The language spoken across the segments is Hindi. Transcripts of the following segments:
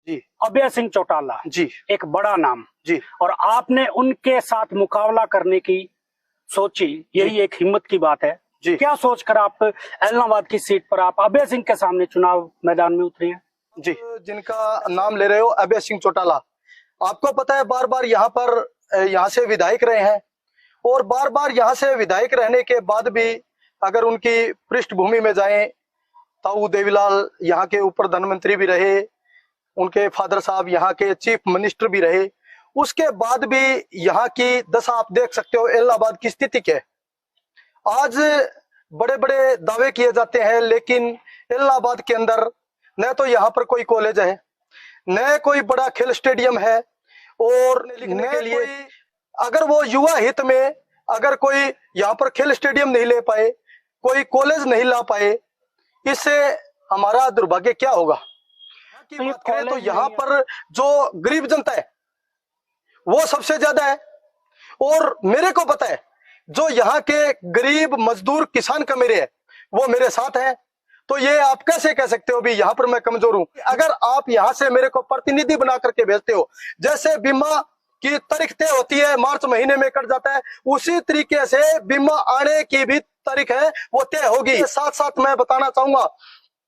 जी। अभय सिंह चौटाला जी। एक बड़ा नाम जी। और आपने उनके साथ मुकाबला करने की सोची, यही एक हिम्मत की बात है जी। क्या सोचकर आप एलनाबाद की सीट पर आप अभय सिंह के सामने चुनाव मैदान में उतरे हैं? जी। जिनका नाम ले रहे हो अभय सिंह चौटाला, आपको पता है बार बार यहाँ से विधायक रहे हैं और बार बार यहाँ से विधायक रहने के बाद भी अगर उनकी पृष्ठभूमि में जाएं, ताऊ देवीलाल यहाँ के उप प्रधानमंत्री भी रहे, उनके फादर साहब यहाँ के चीफ मिनिस्टर भी रहे, उसके बाद भी यहाँ की दशा आप देख सकते हो एलनाबाद की स्थिति क्या है। आज बड़े बड़े दावे किए जाते हैं लेकिन एलनाबाद के अंदर न तो यहाँ पर कोई कॉलेज है, न कोई बड़ा खेल स्टेडियम है और लिखने के लिए अगर वो युवा हित में अगर कोई यहाँ पर खेल स्टेडियम नहीं ले पाए, कोई कॉलेज नहीं ला पाए, इससे हमारा दुर्भाग्य क्या होगा। की बात करें तो यहाँ पर जो गरीब जनता है वो सबसे ज्यादा है और मेरे को पता है जो यहाँ के गरीब मजदूर किसान कमेरे है वो मेरे साथ है। तो ये आप कैसे कह सकते हो भी यहाँ पर मैं कमजोर हूँ। अगर आप यहाँ से मेरे को प्रतिनिधि बना करके भेजते हो, जैसे बीमा की तारीख तय होती है मार्च महीने में कट जाता है, उसी तरीके से बीमा आने की भी तारीख है वो तय होगी। साथ साथ मैं बताना चाहूंगा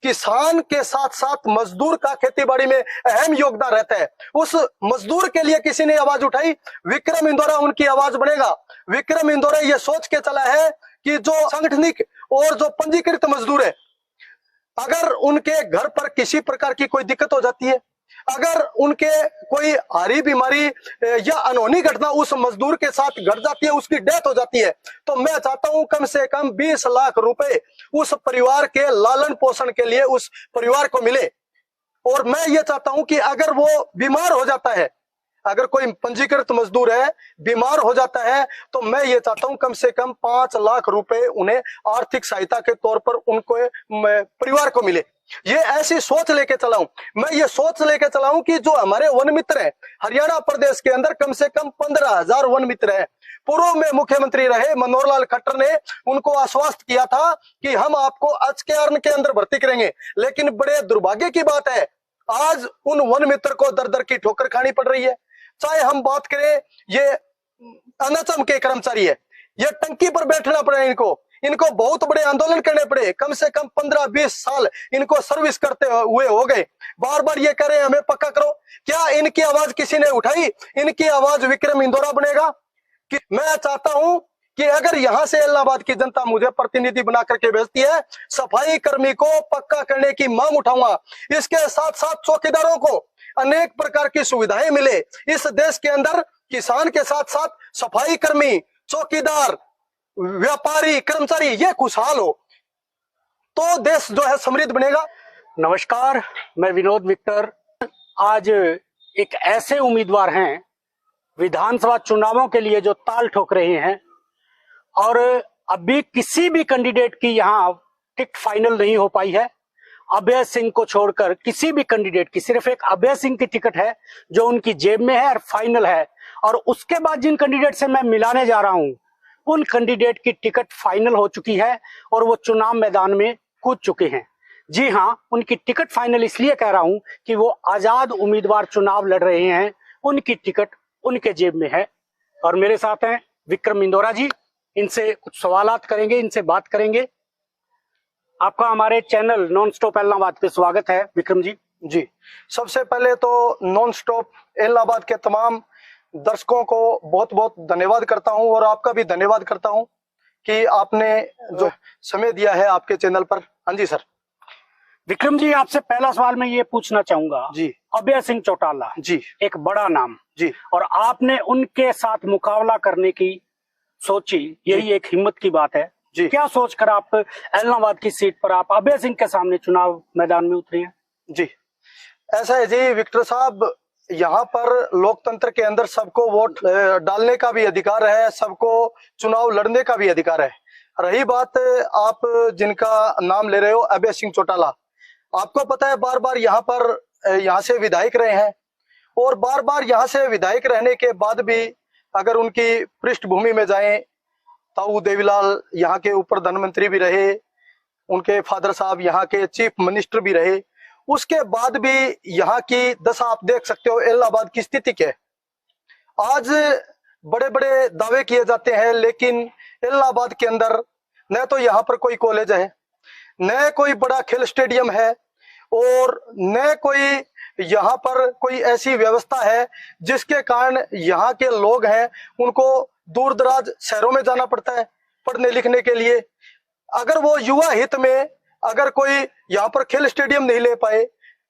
किसान के साथ साथ मजदूर का खेतीबाड़ी में अहम योगदान रहता है। उस मजदूर के लिए किसी ने आवाज उठाई, विक्रम इंदौरा उनकी आवाज बनेगा। विक्रम इंदौरा ये सोच के चला है कि जो संगठनिक और जो पंजीकृत मजदूर है, अगर उनके घर पर किसी प्रकार की कोई दिक्कत हो जाती है, अगर उनके कोई हारी बीमारी या अनहोनी घटना उस मजदूर के साथ घट जाती है, उसकी डेथ हो जाती है, तो मैं चाहता हूं कम से कम 20 लाख रुपए उस परिवार के लालन पोषण के लिए उस परिवार को मिले। और मैं ये चाहता हूं कि अगर वो बीमार हो जाता है, अगर कोई पंजीकृत मजदूर है बीमार हो जाता है, तो मैं ये चाहता हूं कम से कम 5 लाख रुपए उन्हें आर्थिक सहायता के तौर पर उनको परिवार को मिले। ये ऐसी सोच लेके चला हूं। मैं ये सोच लेके चला हूं कि जो हमारे वन मित्र हैं हरियाणा प्रदेश के अंदर कम से कम 15,000 वन मित्र हैं। पूर्व में मुख्यमंत्री रहे मनोहर लाल खट्टर ने उनको आश्वस्त किया था कि हम आपको एचकेआर के अंदर भर्ती करेंगे, लेकिन बड़े दुर्भाग्य की बात है आज उन वन मित्र को दर दर की ठोकर खानी पड़ रही है। चाहे हम बात करें ये अनचम के कर्मचारी है, ये टंकी पर बैठना पड़े, इनको बहुत बड़े आंदोलन करने पड़े, कम से कम 15-20 साल इनको सर्विस करते हुए हो गए। बार बार ये कह रहे हैं हमें पक्का करो, क्या इनकी आवाज किसी ने उठाई? इनकी आवाज विक्रम इंदौरा बनेगा। कि मैं चाहता हूं कि अगर यहां से एलनाबाद की जनता मुझे प्रतिनिधि बना करके भेजती है, सफाई कर्मी को पक्का करने की मांग उठाऊंगा। इसके साथ साथ चौकीदारों को अनेक प्रकार की सुविधाएं मिले। इस देश के अंदर किसान के साथ साथ सफाई कर्मी, चौकीदार, व्यापारी, कर्मचारी ये खुशहाल हो तो देश जो है समृद्ध बनेगा। नमस्कार, मैं विनोद विक्टर। आज एक ऐसे उम्मीदवार हैं विधानसभा चुनावों के लिए जो ताल ठोक रहे हैं और अभी किसी भी कैंडिडेट की यहाँ टिकट फाइनल नहीं हो पाई है। अभय सिंह को छोड़कर किसी भी कैंडिडेट की सिर्फ एक अभय सिंह की टिकट है जो उनकी जेब में है और फाइनल है। और उसके बाद जिन कैंडिडेट से मैं मिलाने जा रहा हूं उन कैंडिडेट की टिकट फाइनल हो चुकी है और वो चुनाव मैदान में कूद चुके हैं। जी हाँ, उनकी टिकट फाइनल इसलिए कह रहा हूं कि वो आजाद उम्मीदवार चुनाव लड़ रहे हैं, उनकी टिकट उनके जेब में है। और मेरे साथ हैं विक्रम इंदौरा जी, इनसे कुछ सवालात करेंगे, इनसे बात करेंगे। आपका हमारे चैनल नॉन स्टॉप एलनाबाद पे स्वागत है विक्रम जी। जी, सबसे पहले तो नॉन स्टॉप एलनाबाद के तमाम दर्शकों को बहुत बहुत धन्यवाद करता हूं और आपका भी धन्यवाद करता हूं कि आपने जो समय दिया है आपके चैनल पर। हाँ जी सर। विक्रम जी, आपसे पहला सवाल मैं ये पूछना चाहूंगा जी। अभय सिंह चौटाला जी एक बड़ा नाम जी और आपने उनके साथ मुकाबला करने की सोची, यही एक हिम्मत की बात है जी। क्या सोचकर आप एलनाबाद की सीट पर आप अभय सिंह के सामने चुनाव मैदान में उतरे हैं? जी, ऐसा है जी विक्टर साहब, यहाँ पर लोकतंत्र के अंदर सबको वोट डालने का भी अधिकार है, सबको चुनाव लड़ने का भी अधिकार है। रही बात आप जिनका नाम ले रहे हो अभय सिंह चौटाला, आपको पता है बार बार यहाँ से विधायक रहे हैं और बार बार यहाँ से विधायक रहने के बाद भी अगर उनकी पृष्ठभूमि में जाएं, ताऊ देवीलाल यहाँ के उप प्रधानमंत्री भी रहे, उनके फादर साहब यहाँ के चीफ मिनिस्टर भी रहे, उसके बाद भी यहाँ की दशा आप देख सकते हो, इलाहाबाद की स्थिति क्या है। आज बड़े बड़े दावे किए जाते हैं, लेकिन इलाहाबाद के अंदर न तो यहाँ पर कोई कॉलेज है, न कोई बड़ा खेल स्टेडियम है, और न कोई यहाँ पर कोई ऐसी व्यवस्था है जिसके कारण यहाँ के लोग हैं उनको दूर दराज शहरों में जाना पड़ता है पढ़ने लिखने के लिए। अगर वो युवा हित में अगर कोई यहाँ पर खेल स्टेडियम नहीं ले पाए,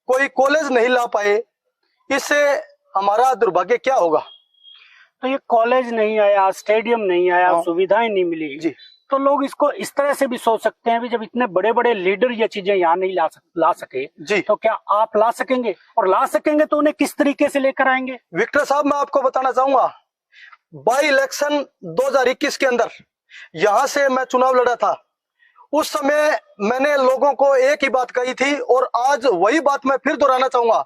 कोई कॉलेज नहीं ला पाए, इससे हमारा दुर्भाग्य क्या होगा। तो ये कॉलेज नहीं आया, स्टेडियम नहीं आया, सुविधाएं नहीं मिली जी, तो लोग इसको इस तरह से भी सोच सकते हैं भी जब इतने बड़े बड़े लीडर ये चीजें यहाँ नहीं ला सके जी, तो क्या आप ला सकेंगे, और ला सकेंगे तो उन्हें किस तरीके से लेकर आएंगे। विक्टर साहब, मैं आपको बताना चाहूंगा, बाई इलेक्शन 2021 के अंदर यहां से मैं चुनाव लड़ा था। उस समय मैंने लोगों को एक ही बात कही थी और आज वही बात मैं फिर दोहराना चाहूंगा।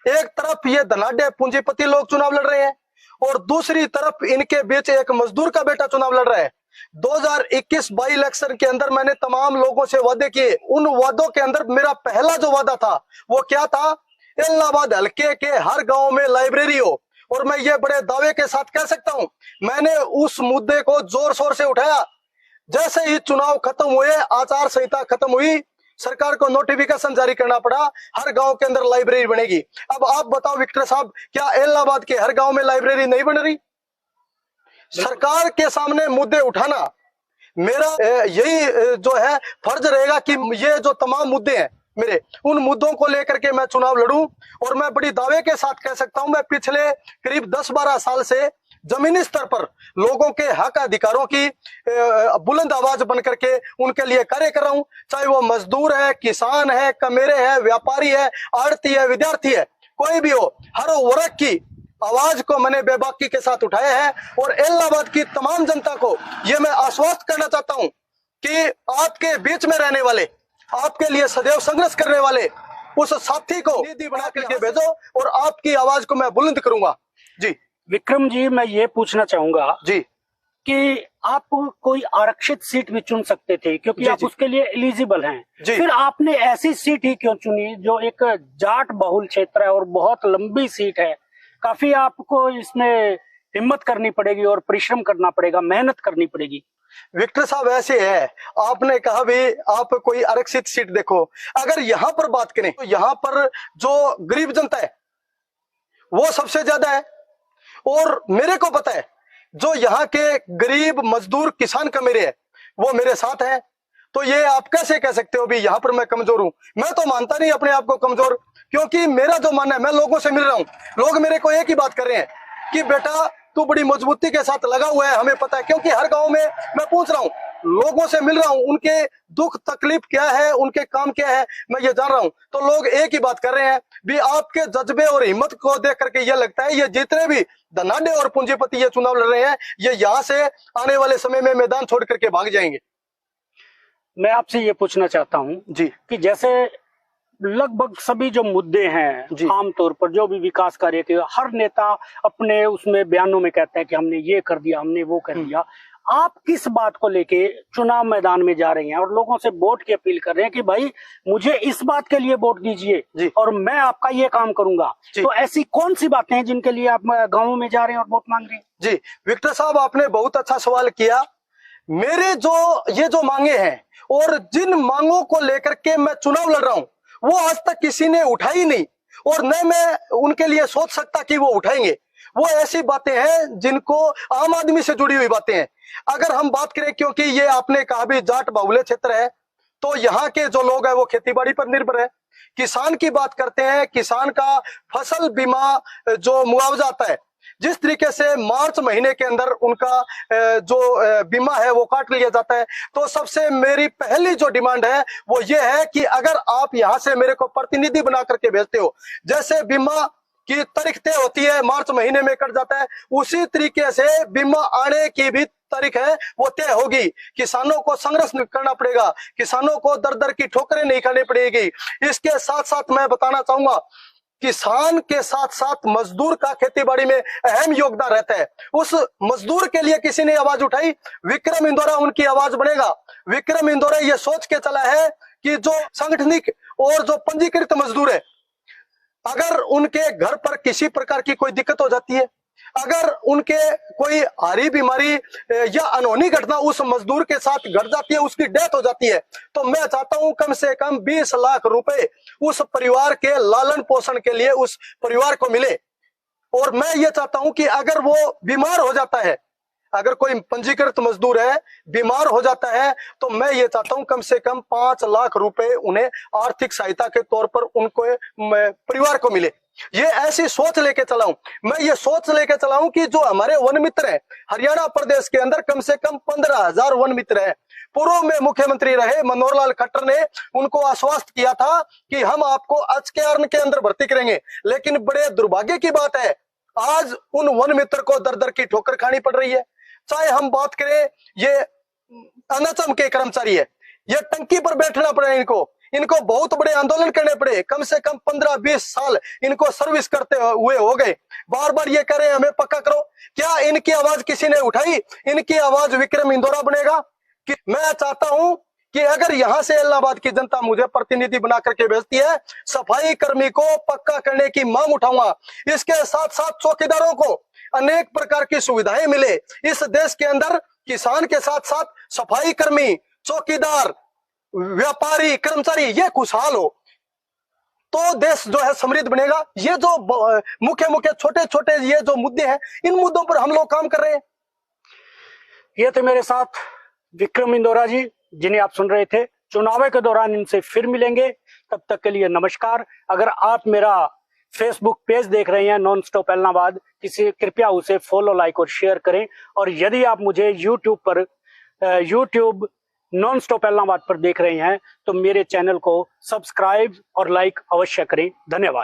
एक तरफ ये धनाढ्य पूंजीपति लोग चुनाव लड़ रहे हैं और दूसरी तरफ इनके बीच एक मजदूर का बेटा चुनाव लड़ रहा है। 2021 बाई इलेक्शन के अंदर मैंने तमाम लोगों से वादे किए। उन वादों के अंदर मेरा पहला जो वादा था वो क्या था, इलाहाबाद हल्के के हर गांव में लाइब्रेरी हो। और मैं ये बड़े दावे के साथ कह सकता हूं, मैंने उस मुद्दे को जोर शोर से उठाया। जैसे ही चुनाव खत्म हुए, आचार संहिता खत्म हुई, सरकार को नोटिफिकेशन जारी करना पड़ा, हर गांव के अंदर लाइब्रेरी बनेगी। अब आप बताओ विक्टर साहब, क्या इलाहाबाद के हर गांव में लाइब्रेरी नहीं बन रही। सरकार के सामने मुद्दे उठाना मेरा यही जो है फर्ज रहेगा कि ये जो तमाम मुद्दे हैं मेरे, उन मुद्दों को लेकर के मैं चुनाव लड़ूं। और मैं बड़ी दावे के साथ कह सकता हूं, मैं पिछले करीब 10-12 साल से जमीनी स्तर पर लोगों के हक अधिकारों की बुलंद आवाज बन करके उनके लिए कार्य कर रहा हूं। चाहे वो मजदूर है, किसान है, कमेरे है, व्यापारी है, आड़ती है, विद्यार्थी है, कोई भी हो, हर वर्ग की आवाज को मैंने बेबाकी के साथ उठाया है। और इलाहाबाद की तमाम जनता को यह मैं आश्वस्त करना चाहता हूं कि आपके बीच में रहने वाले, आपके लिए सदैव संघर्ष करने वाले उस साथी को निधि बना करके भेजो और आपकी आवाज को मैं बुलंद करूंगा। जी विक्रम जी, मैं ये पूछना चाहूंगा जी कि आप कोई आरक्षित सीट भी चुन सकते थे क्योंकि आप उसके लिए एलिजिबल हैं, फिर आपने ऐसी सीट ही क्यों चुनी जो एक जाट बहुल क्षेत्र है और बहुत लंबी सीट है। काफी आपको इसमें हिम्मत करनी पड़ेगी और परिश्रम करना पड़ेगा, मेहनत करनी पड़ेगी। विक्टर साहब, ऐसे है, आपने कहा भी आप कोई आरक्षित सीट देखो। अगर यहाँ पर बात करें तो यहाँ पर जो गरीब जनता है वो सबसे ज्यादा है। और मेरे को पता है जो यहाँ के गरीब मजदूर किसान कमेरे है वो मेरे साथ है। तो ये आप कैसे कह सकते हो भी यहाँ पर मैं कमजोर हूं। मैं तो मानता नहीं अपने आप को कमजोर, क्योंकि मेरा जो मानना है, मैं लोगों से मिल रहा हूँ, लोग मेरे को एक ही बात कर रहे हैं कि बेटा तू बड़ी मजबूती के साथ लगा हुआ है, हमें पता है। क्योंकि हर गांव में मैं पूछ रहा हूँ, लोगों से मिल रहा हूँ, उनके दुख तकलीफ क्या है, उनके काम क्या है, मैं ये जान रहा हूँ। तो लोग एक ही बात कर रहे हैं भी आपके जज्बे और हिम्मत को देख करके ये लगता है ये जितने भी धनाढ्य और पूंजीपति ये चुनाव लड़ रहे हैं ये यहाँ से आने वाले समय में मैदान छोड़ करके भाग जाएंगे। मैं आपसे ये पूछना चाहता हूँ जी कि जैसे लगभग सभी जो मुद्दे हैं आमतौर पर जो भी विकास कार्य के, हर नेता अपने उसमें बयानों में कहते हैं कि हमने ये कर दिया, हमने वो कर दिया। आप किस बात को लेके चुनाव मैदान में जा रहे हैं और लोगों से वोट की अपील कर रहे हैं कि भाई मुझे इस बात के लिए वोट दीजिए और मैं आपका ये काम करूंगा। तो ऐसी कौन सी बातें हैं जिनके लिए आप गाँवों में जा रहे हैं और वोट मांग रहे हैं। जी विक्टर साहब, आपने बहुत अच्छा सवाल किया। मेरे जो ये जो मांगे हैं और जिन मांगों को लेकर के मैं चुनाव लड़ रहा हूं वो आज तक किसी ने उठाई नहीं और न मैं उनके लिए सोच सकता कि वो उठाएंगे। वो ऐसी बातें हैं जिनको आम आदमी से जुड़ी हुई बातें हैं। अगर हम बात करें, क्योंकि ये आपने कहा भी जाट बाहुल्य क्षेत्र है, तो यहाँ के जो लोग हैं वो खेतीबाड़ी पर निर्भर है। किसान की बात करते हैं, किसान का फसल बीमा जो मुआवजा आता है, जिस तरीके से मार्च महीने के अंदर उनका जो बीमा है वो काट लिया जाता है। तो सबसे मेरी पहली जो डिमांड है वो ये है कि अगर आप यहाँ से मेरे को प्रतिनिधि बना करके भेजते हो, जैसे बीमा की तारीख तय होती है मार्च महीने में कट जाता है, उसी तरीके से बीमा आने की भी तारीख है वो तय होगी। किसानों को संघर्ष करना पड़ेगा, किसानों को दर दर की ठोकरें नहीं खानी पड़ेगी। इसके साथ साथ मैं बताना चाहूंगा, किसान के साथ साथ मजदूर का खेतीबाड़ी में अहम योगदान रहता है। उस मजदूर के लिए किसी ने आवाज उठाई, विक्रम इंदौरा उनकी आवाज बनेगा। विक्रम इंदौरा ये सोच के चला है कि जो सांगठनिक और जो पंजीकृत मजदूर है, अगर उनके घर पर किसी प्रकार की कोई दिक्कत हो जाती है, अगर उनके कोई हारी बीमारी या अनहोनी घटना उस मजदूर के साथ घट जाती है, उसकी डेथ हो जाती है, तो मैं चाहता हूं कम से कम 20 लाख रुपए उस परिवार के लालन पोषण के लिए उस परिवार को मिले। और मैं ये चाहता हूं कि अगर वो बीमार हो जाता है, अगर कोई पंजीकृत मजदूर है बीमार हो जाता है, तो मैं ये चाहता हूं कम से कम 5 लाख रुपए उन्हें आर्थिक सहायता के तौर पर उनको परिवार को मिले। ये ऐसी सोच लेके चला हूं, मैं ये सोच लेके चला हूं कि जो हमारे वन मित्र हैं हरियाणा प्रदेश के अंदर कम से कम 15,000 वन मित्र हैं। पूर्व में मुख्यमंत्री रहे मनोहर लाल खट्टर ने उनको आश्वस्त किया था कि हम आपको एचकेआर के अंदर भर्ती करेंगे, लेकिन बड़े दुर्भाग्य की बात है आज उन वन मित्र को दर दर की ठोकर खानी पड़ रही है। चाहे हम बात करें ये एनएचएम के कर्मचारी है, ये टंकी पर बैठना पड़े इनको बहुत बड़े आंदोलन करने पड़े, कम से कम 15-20 साल इनको सर्विस करते हुए हो गए, बार बार ये कह रहे हैं हमें पक्का करो। क्या इनकी आवाज किसी ने उठाई? इनकी आवाज विक्रम इंदौरा बनेगा? कि मैं चाहता हूं कि अगर यहां से इलाहाबाद की जनता मुझे प्रतिनिधि बना करके भेजती है, सफाई कर्मी को पक्का करने की मांग उठाऊंगा। इसके साथ साथ चौकीदारों को अनेक प्रकार की सुविधाएं मिले। इस देश के अंदर किसान के साथ साथ सफाई कर्मी, चौकीदार, व्यापारी, कर्मचारी ये खुशहाल हो तो देश जो है समृद्ध बनेगा। ये जो मुख्य छोटे छोटे ये जो मुद्दे हैं, इन मुद्दों पर हम लोग काम कर रहे हैं। ये थे मेरे साथ विक्रम इंदौरा जी, जिन्हें आप सुन रहे थे। चुनाव के दौरान इनसे फिर मिलेंगे, तब तक के लिए नमस्कार। अगर आप मेरा फेसबुक पेज देख रहे हैं नॉन स्टॉप इलाहाबाद, कृपया उसे फॉलो, लाइक और शेयर करें। और यदि आप मुझे यूट्यूब नॉन स्टॉप इलाहाबाद पर देख रहे हैं तो मेरे चैनल को सब्सक्राइब और लाइक अवश्य करें। धन्यवाद।